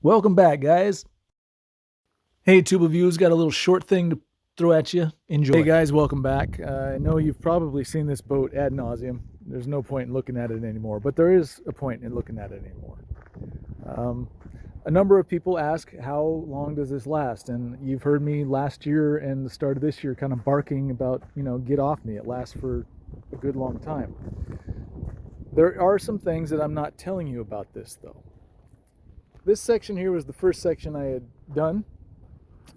Welcome back, guys. Hey, Tube of Views, got a little short thing to throw at you. Enjoy. Hey, guys, welcome back. I know you've probably seen this boat ad nauseum. There's no point in looking at it anymore, but there is a point in looking at it anymore. A number of people ask, how long does this last? And you've heard me last year and the start of this year kind of barking about, get off me. It lasts for a good long time. There are some things that I'm not telling you about this, though. This section here was the first section I had done.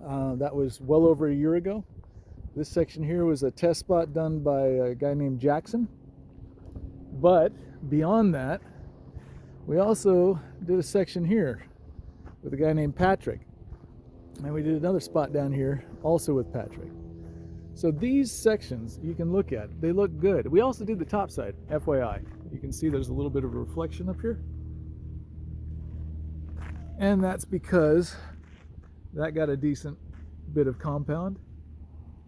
That was well over a year ago. This section here was a test spot done by a guy named Jackson. But beyond that, we also did a section here with a guy named Patrick. And we did another spot down here also with Patrick. So these sections you can look at. They look good. We also did the top side, FYI. You can see there's a little bit of a reflection up here. And that's because that got a decent bit of compound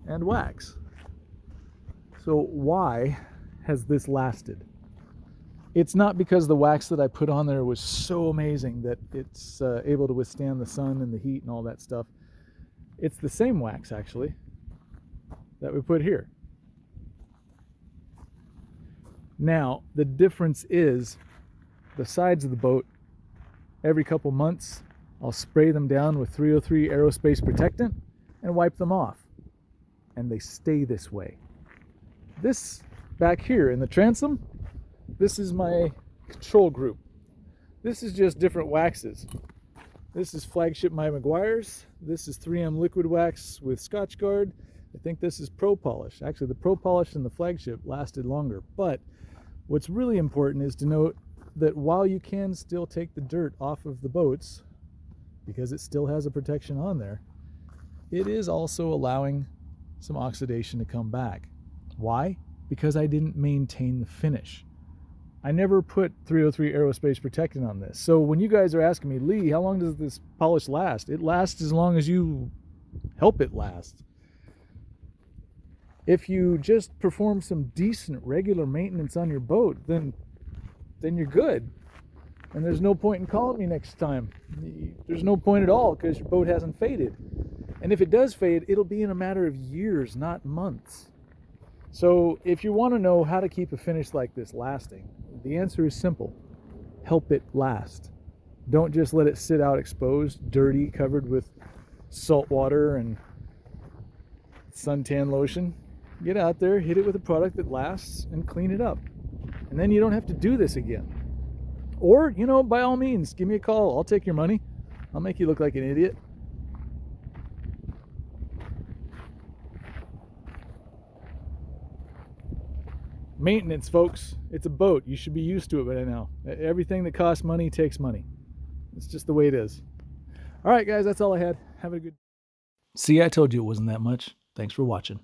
and wax. So why has this lasted? It's not because the wax that I put on there was so amazing that it's able to withstand the sun and the heat and all that stuff. It's the same wax, actually, that we put here. Now, the difference is the sides of the boat. Every couple months, I'll spray them down with 303 aerospace protectant and wipe them off. And they stay this way. This back here in the transom, this is my control group. This is just different waxes. This is Flagship My Maguire's. This is 3M liquid wax with Scotch Guard. I think this is Pro Polish. Actually, the Pro Polish and the Flagship lasted longer. But what's really important is to note that while you can still take the dirt off of the boats, because it still has a protection on there, it is also allowing some oxidation to come back. Why? Because I didn't maintain the finish. I never put 303 aerospace protectant on this. So when you guys are asking me, Lee, how long does this polish last? It lasts as long as you help it last. If you just perform some decent regular maintenance on your boat, then you're good. And there's no point in calling me next time. There's no point at all because your boat hasn't faded. And if it does fade, it'll be in a matter of years, not months. So if you want to know how to keep a finish like this lasting, the answer is simple. Help it last. Don't just let it sit out exposed, dirty, covered with salt water and suntan lotion. Get out there, hit it with a product that lasts, and clean it up. And then you don't have to do this again. Or, by all means, give me a call. I'll take your money. I'll make you look like an idiot. Maintenance, folks. It's a boat. You should be used to it by now. Everything that costs money takes money. It's just the way it is. All right, guys, that's all I had. Have a good... See, I told you it wasn't that much. Thanks for watching.